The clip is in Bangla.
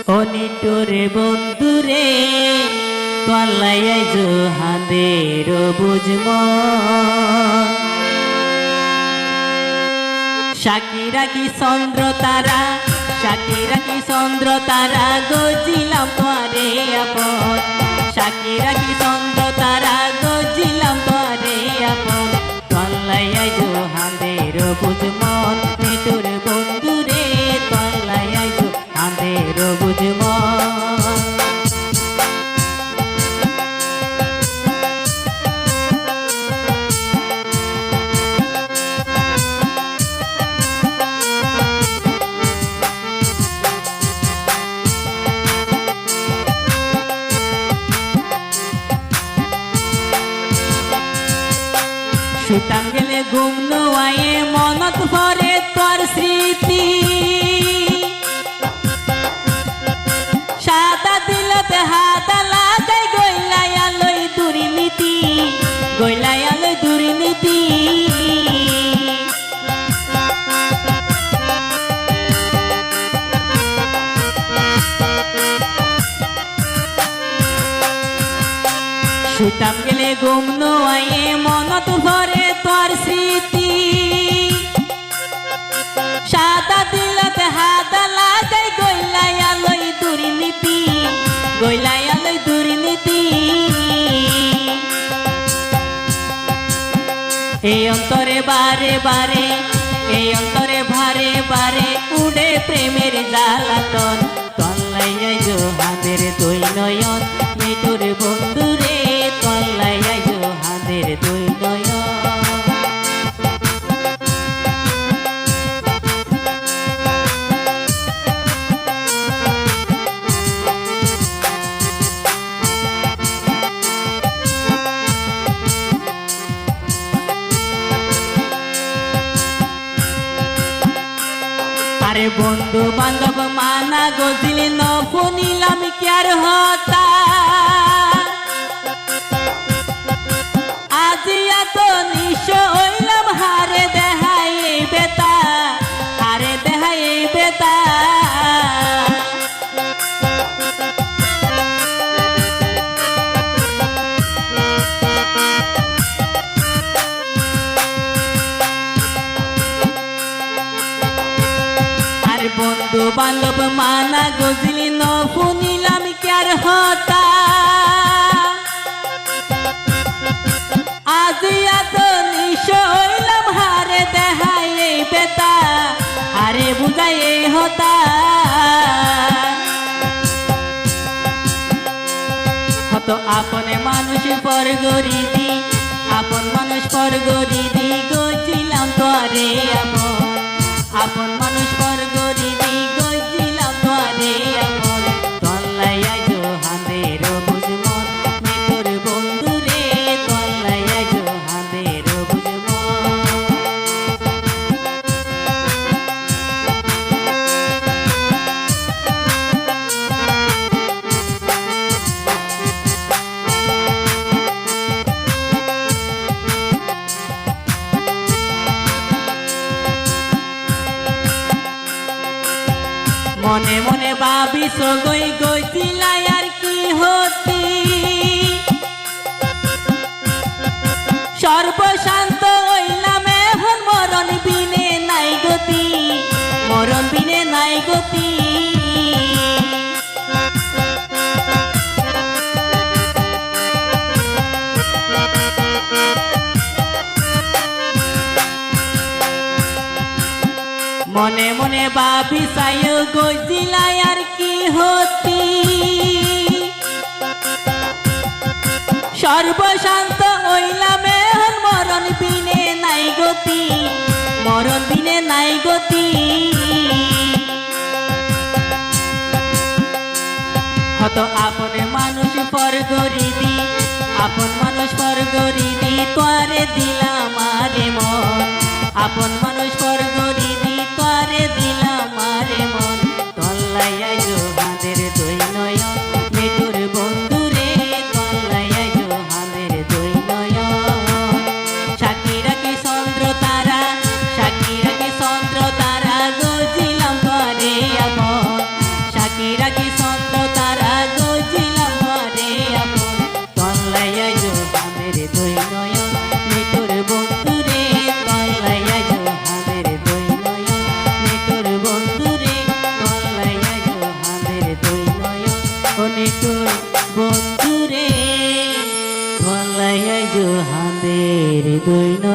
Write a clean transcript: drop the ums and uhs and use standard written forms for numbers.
অনিটরে বন্ধুরে তলাইয়াই জোহাদের বুঝম সাকিরা কি চন্দ্র তারা সাকিরা কি চন্দ্র তারা গজিলাম তোরে আপন সাকিরা কি চন্দ্র তারা গজিলাম তোরে আপন তলাইয়াই জোহাদের বুঝম নিটুর বন্ধুরে তলাইয়াই জোহাদের বুঝম শুতাম গেলে ঘুম নোয়ায়ে মনত পরে তোর স্মৃতি সাদা দিলতে হাতা লাগাই গইলাই আলোই দুর্নীতি গইলাই আলোই দুর্নীতি শুতাম গেলে ঘুম নোয়ায়ে মনত পরে তোর স্মৃতি সাদা দিলতে হাতা লাগাই গইলাই আলোই দুর্নীতি গইলাই আলোই দুর্নীতি এই অন্তরে বারে বারে এই অন্তরে ভারে বারে উড়ে প্রেমের জ্বালাতন তল্লাইয়াই জোহাদের দুই নয়ন মিঠুর বন্ধুরে তল্লাইয়াই জোহাদের দুই নয়ন আরে বন্ধু বান্ধব মানা গজিলে নফুনিলাম কি আর হতা আজি এত নিশ হইলাম হারে দেহাই বেতা হারে দেহাই বেতা বন্ধু বান্ধব মানা গজলি নফুনিলাম কি আর হতা আজি এত নিশ হইলাম হারে দেহাই বেতা হারে বুঝাই হতা হত আপনে মানুষ পর গরিদি আপন মানুষ পর গরিদি গজিলাম তোরে আপন মানুষ পর গরিবি গজিলাম তোরে আপন তল্লাইয়াই জোহাদের বুঝমন মিঠুর বন্ধুরে তল্লাইয়াই জোহাদের বুঝমন মনে মনে ভাবিস গই গইছিলাই আর কি হতি সর্বশান্ত হইলাম এখন মরণ বিনে নাই গতি মরণ বিনে নাই গতি মনে মনে ভাবি সাই গজিলাই আর কি হতি সর্বশান্ত হইলাম এখন মরণ বিনে নাই গতি মরণ বিনে নাই গতি হত আপন মানুষ পর গরিবি আপন মানুষ পর গরিবি তোরে দিলাম আরে মন আপন মানুষ পর গরিবি তোরে দিলাম আরে মন তল্লাইয়াই জোহাদের দুই নয়ন মিঠুর বন্ধুরে তল্লাইয়াই জোহাদের দুই নয়ন সাকিরা কি চন্দ্র তারা সাকিরা কি চন্দ্র তারা গজিলাম তোরে আপন সাকিরা কি হাঁদের দই নয়ন নেটোর বন্ধুরে কল্লাইয়া যো হাঁদের দই নয়ন নেটোর বন্ধুরে কল্লাইয়া যো হাঁদের দই নয়ন ও নেটোর বন্ধুরে কল্লাইয়া যো হাঁদের দই নয়ন।